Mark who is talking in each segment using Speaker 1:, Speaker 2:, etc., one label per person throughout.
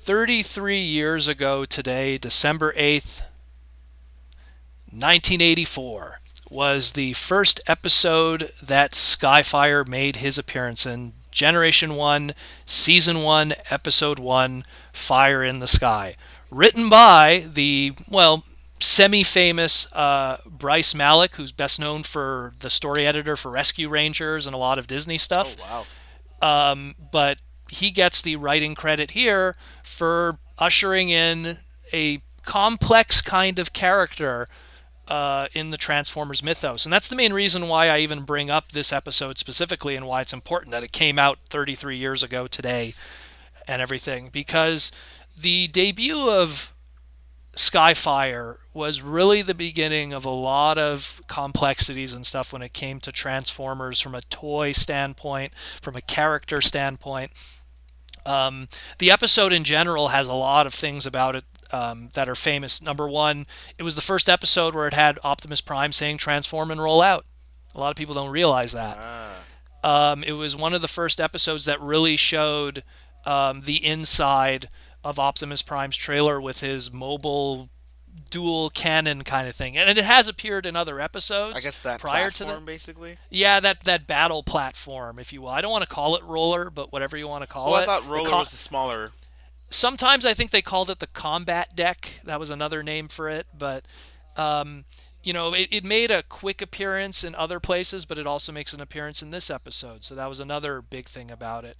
Speaker 1: 33 years ago today, December 8th, 1984, was the first episode that Skyfire made his appearance in. Generation 1, Season 1, Episode 1, Fire in the Sky. Written by the, well, semi-famous Bryce Malek, who's best known for the story editor for Rescue Rangers and a lot of Disney
Speaker 2: Oh
Speaker 1: stuff.
Speaker 2: wow.
Speaker 1: But he gets the writing credit here for ushering in a complex kind of character in the Transformers mythos. And that's the main reason why I even bring up this episode specifically and why it's important that it came out 33 years ago today and everything. Because the debut of Skyfire was really the beginning of a lot of complexities and stuff when it came to Transformers from a toy standpoint, from a character standpoint. The episode in general has a lot of things about it that are famous. Number one, it was the first episode where it had Optimus Prime saying transform and roll out. A lot of people don't realize that.
Speaker 2: Ah.
Speaker 1: It was one of the first episodes that really showed the inside of Optimus Prime's trailer with his mobile dual cannon kind of thing. And it has appeared in other
Speaker 2: I
Speaker 1: episodes
Speaker 2: guess that
Speaker 1: prior to the
Speaker 2: platform basically.
Speaker 1: yeah, that battle platform, if you will. I don't want to call it roller, but whatever you want to
Speaker 2: Well,
Speaker 1: call
Speaker 2: I
Speaker 1: it.
Speaker 2: thought roller was the smaller.
Speaker 1: Sometimes I think they called it the combat deck. That was another name for it, but um, it made a quick appearance in other places, but it also makes an appearance in this episode. So that was another big thing about it.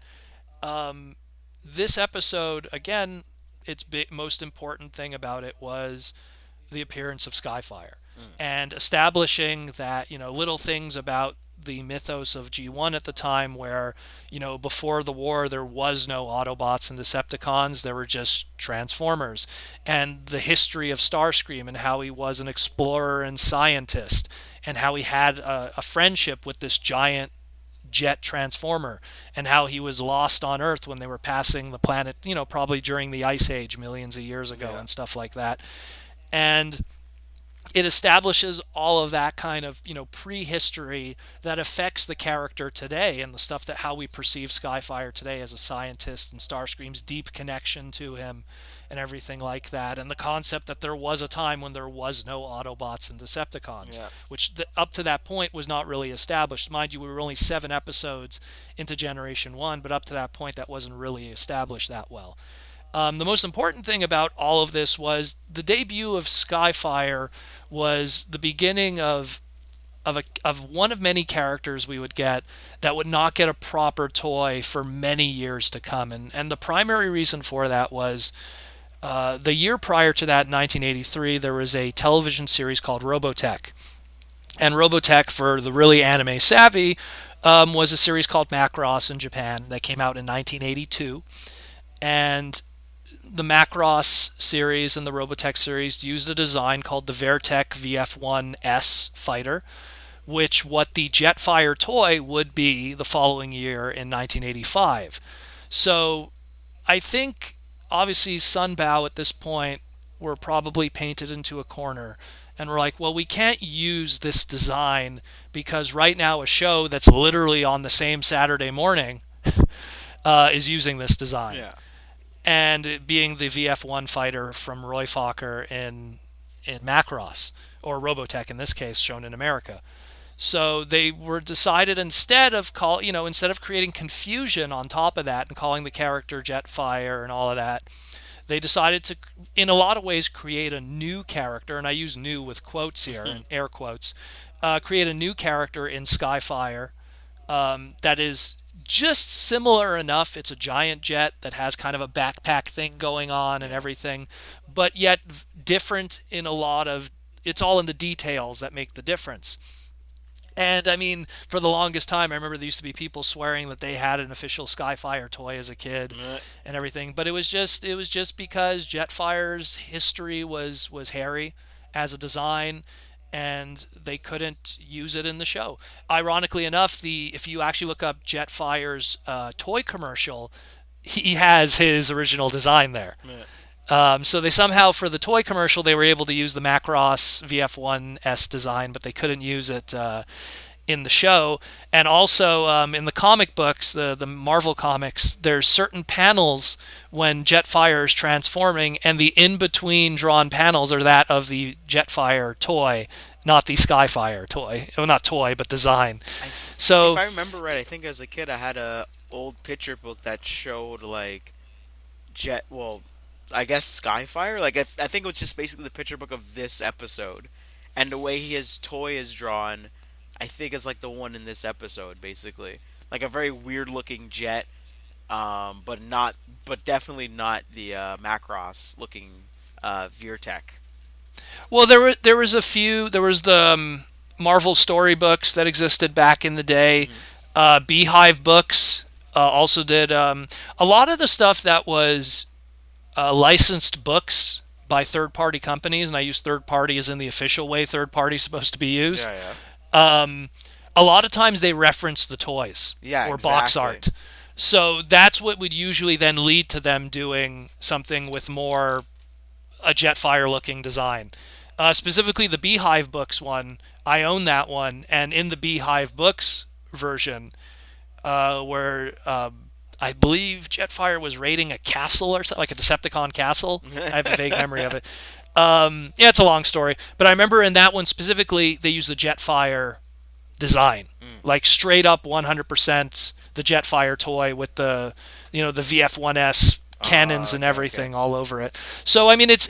Speaker 1: This episode, again, most important thing about it was the appearance of Skyfire
Speaker 2: Mm.
Speaker 1: and establishing that, little things about the mythos of G1 at the time where, before the war there was no Autobots and Decepticons, there were just Transformers, and the history of Starscream and how he was an explorer and scientist and how he had a friendship with this giant jet transformer and how he was lost on Earth when they were passing the planet, probably during the Ice Age millions of years ago
Speaker 2: Yeah.
Speaker 1: and stuff like that. And it establishes all of that kind of prehistory that affects the character today and the stuff that how we perceive Skyfire today as a scientist and Starscream's deep connection to him and everything like that, and the concept that there was a time when there was no Autobots and Decepticons,
Speaker 2: Yeah.
Speaker 1: which up to that point was not really established. Mind you, we were only 7 episodes into Generation 1, but up to that point that wasn't really established that well. The most important thing about all of this was the debut of Skyfire was the beginning of one of many characters we would get that would not get a proper toy for many years to come. And the primary reason for that was the year prior to that, 1983, there was a television series called Robotech. And Robotech, for the really anime savvy, was a series called Macross in Japan that came out in 1982. And the Macross series and the Robotech series used a design called the Vertech VF1S fighter, which what the Jetfire toy would be the following year in 1985. So I think obviously Sunbow at this point were probably painted into a corner and we're like, well, we can't use this design because right now a show that's literally on the same Saturday morning is using this design.
Speaker 2: Yeah.
Speaker 1: And it being the VF1 fighter from Roy Fokker in Macross, or Robotech in this case, shown in America. So they were decided instead of creating confusion on top of that and calling the character Jetfire and all of that, they decided to, in a lot of ways, create a new character, and I use "new" with quotes here and air quotes, create a new character in Skyfire that is just similar enough. It's a giant jet that has kind of a backpack thing going on and everything, but yet different in a lot of. It's all in the details that make the difference. And I mean, for the longest time, I remember there used to be people swearing that they had an official Skyfire toy as a kid
Speaker 2: Uh,
Speaker 1: and everything. But it was just because Jetfire's history was hairy as a design, and they couldn't use it in the show. Ironically enough, the if you actually look up Jetfire's toy commercial, he has his original design there.
Speaker 2: uh,
Speaker 1: So they somehow, for the toy commercial, they were able to use the Macross VF1S design, but they couldn't use it in the show. And also in the comic books, the Marvel comics, there's certain panels when Jetfire is transforming, and the in between drawn panels are that of the Jetfire toy, not the Skyfire toy. Well, not toy, but design.
Speaker 2: If
Speaker 1: So,
Speaker 2: I remember right, I think as a kid I had a old picture book that showed like Jet. Well, I guess Skyfire. Like I think it was just basically the picture book of this episode, and the way his toy is drawn, I think is like the one in this episode, basically. Like a very weird looking jet, but not, but definitely not the Macross looking Veertech.
Speaker 1: well, there was a few. There was the Marvel storybooks that existed back in the day.
Speaker 2: Hmm.
Speaker 1: Beehive books also did a lot of the stuff that was licensed books by third party companies, and I use third party as in the official way third party is supposed to be used.
Speaker 2: Yeah, yeah,
Speaker 1: Um, a lot of times they reference the toys
Speaker 2: yeah,
Speaker 1: or box
Speaker 2: exactly.
Speaker 1: art. So that's what would usually then lead to them doing something with more a Jetfire looking design. Specifically, the Beehive Books one, I own that one, and in the Beehive Books version, where I believe Jetfire was raiding a castle or something, like a Decepticon castle. I have a vague memory of it. Yeah, it's a long story, but I remember in that one specifically, they used the Jetfire design,
Speaker 2: Mm.
Speaker 1: like straight up 100% the Jetfire toy with the the VF1S cannons and
Speaker 2: Okay, okay.
Speaker 1: everything all over it. So I mean, it's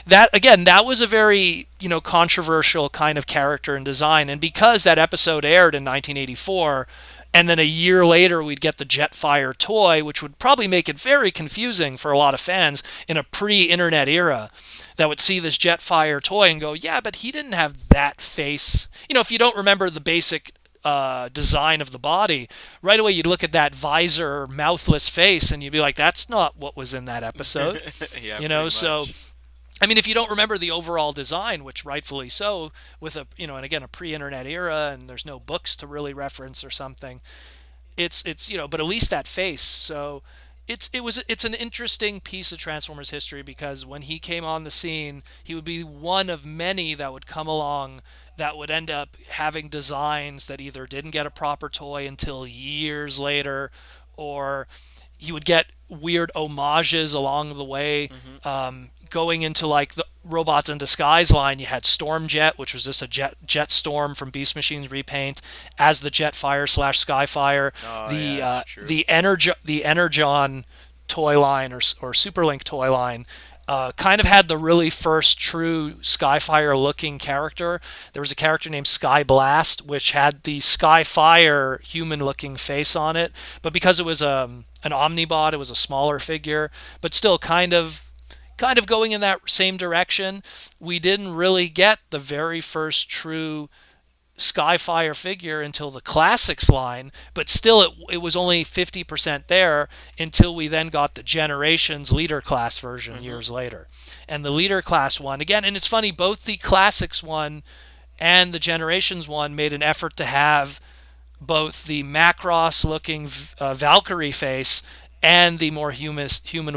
Speaker 1: that again. That was a very controversial kind of character and design, and because that episode aired in 1984. And then a year later, we'd get the Jetfire toy, which would probably make it very confusing for a lot of fans in a pre-internet era that would see this Jetfire toy and go, yeah, but he didn't have that face. If you don't remember the basic design of the body, right away you'd look at that visor, mouthless face, and you'd be like, that's not what was in that episode.
Speaker 2: Yeah,
Speaker 1: You
Speaker 2: pretty
Speaker 1: know, so
Speaker 2: much.
Speaker 1: I mean, if you don't remember the overall design, which rightfully so, with and again, a pre-internet era, and there's no books to really reference or something, it's but at least that face. So it's an interesting piece of Transformers history because when he came on the scene, he would be one of many that would come along that would end up having designs that either didn't get a proper toy until years later, or he would get weird homages along the way.
Speaker 2: Hmm.
Speaker 1: Going into like the Robots in Disguise line, you had Stormjet, which was just a jet storm from Beast Machine's repaint, as the Jetfire slash Skyfire.
Speaker 2: Oh yeah,
Speaker 1: The
Speaker 2: that's true.
Speaker 1: the Energon toy line or Superlink toy line kind of had the really first true Skyfire looking character. There was a character named Sky Blast, which had the Skyfire human looking face on it, but because it was an Omnibot, it was a smaller figure, but still kind of going in that same direction. We didn't really get the very first true Skyfire figure until the classics line, but still it was only 50% there until we then got the Generations leader class version
Speaker 2: Hmm.
Speaker 1: years later. And the leader class one, again, and it's funny, both the classics one and the Generations one made an effort to have both the Macross looking Valkyrie face and the more human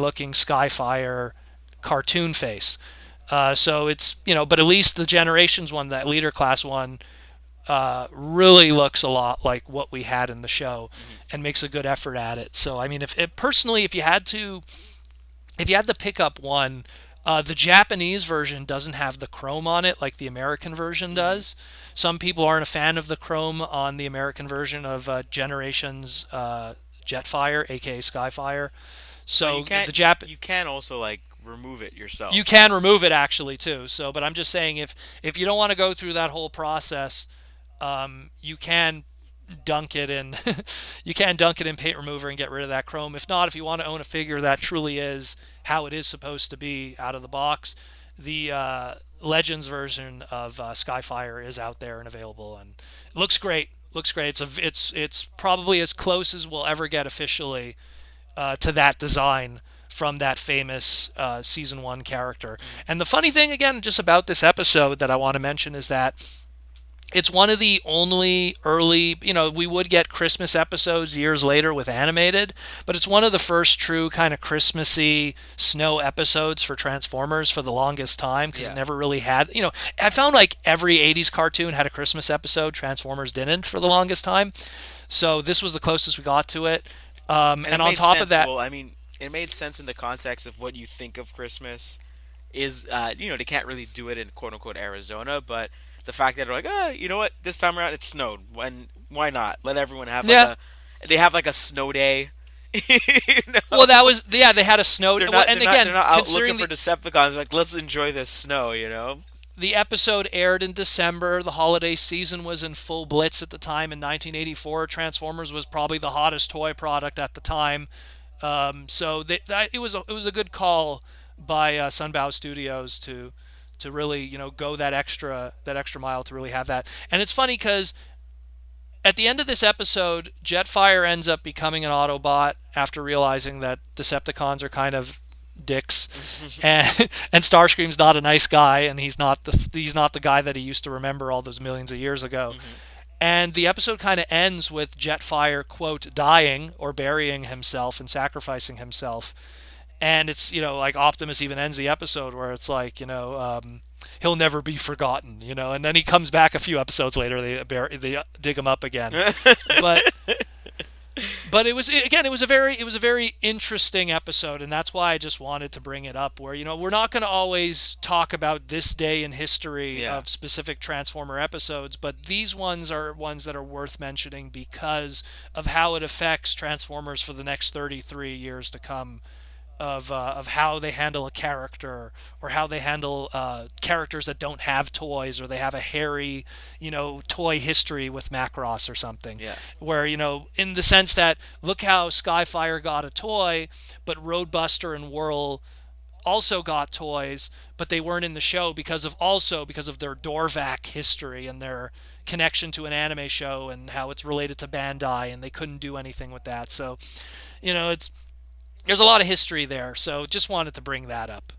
Speaker 1: looking Skyfire cartoon face. So but at least the Generations one, that leader class one, really looks a lot like what we had in the show
Speaker 2: Hmm.
Speaker 1: and makes a good effort at it. So I mean, if personally, if you had to pick up one, the Japanese version doesn't have the chrome on it like the American version
Speaker 2: Hmm.
Speaker 1: does. Some people aren't a fan of the chrome on the American version of Generations Jetfire, aka Skyfire.
Speaker 2: But
Speaker 1: So the Jap
Speaker 2: you can also like remove it
Speaker 1: you
Speaker 2: yourself.
Speaker 1: can remove it actually too. So, but I'm just saying if you don't want to go through that whole process, you can dunk it in you can dunk it in paint remover and get rid of that chrome. If not, if you want to own a figure that truly is how it is supposed to be out of the box, the Legends version of Skyfire is out there and available, and it looks great. Looks great. It's probably as close as we'll ever get officially to that design from that famous season one character.
Speaker 2: Hmm.
Speaker 1: And the funny thing again, just about this episode that I want to mention is that It's one of the only early, we would get Christmas episodes years later with animated, but it's one of the first true kind of Christmassy snow episodes for Transformers for the longest time because it
Speaker 2: Yeah.
Speaker 1: never really had, I found like every 80s cartoon had a Christmas episode, Transformers didn't for the longest time. So this was the closest we got to it.
Speaker 2: And
Speaker 1: And
Speaker 2: it
Speaker 1: on
Speaker 2: made
Speaker 1: top of
Speaker 2: sense.
Speaker 1: that,
Speaker 2: Well, I mean, it made sense in the context of what you think of Christmas is, they can't really do it in quote unquote Arizona, but the fact that they're like, you know what, this time around it snowed. When why not let everyone have like
Speaker 1: yeah,
Speaker 2: they have like a snow day.
Speaker 1: well, that was, yeah, they had a snow,
Speaker 2: They're
Speaker 1: well,
Speaker 2: not
Speaker 1: and
Speaker 2: they're not they're
Speaker 1: again,
Speaker 2: not out looking
Speaker 1: considering
Speaker 2: for Decepticons. Like, let's enjoy this snow.
Speaker 1: the episode aired in December. The holiday season was in full blitz at the time in 1984. Transformers was probably the hottest toy product at the time. So it was a good call by Sunbow Studios to really go that extra mile to really have that. And it's funny because at the end of this episode, Jetfire ends up becoming an Autobot after realizing that Decepticons are kind of dicks, and and Starscream's not a nice guy, and he's not the guy that he used to remember all those millions of years ago. And the episode kind of ends with Jetfire, quote, dying or burying himself and sacrificing himself. And it's, like Optimus even ends the episode where it's like, he'll never be forgotten. And then he comes back a few episodes later, they dig him up again. But it was a very interesting episode, and that's why I just wanted to bring it up. Where we're not going to always talk about this day in history
Speaker 2: Yeah.
Speaker 1: of specific Transformer episodes, but these ones are ones that are worth mentioning because of how it affects Transformers for the next 33 years to come, of how they handle a character, or how they handle characters that don't have toys, or they have a hairy, toy history with Macross or something.
Speaker 2: Yeah.
Speaker 1: Where, in the sense that, look how Skyfire got a toy, but Roadbuster and Whirl also got toys, but they weren't in the show because of their Dorvac history and their connection to an anime show and how it's related to Bandai, and they couldn't do anything with that. So, it's there's a lot of history there. So just wanted to bring that up.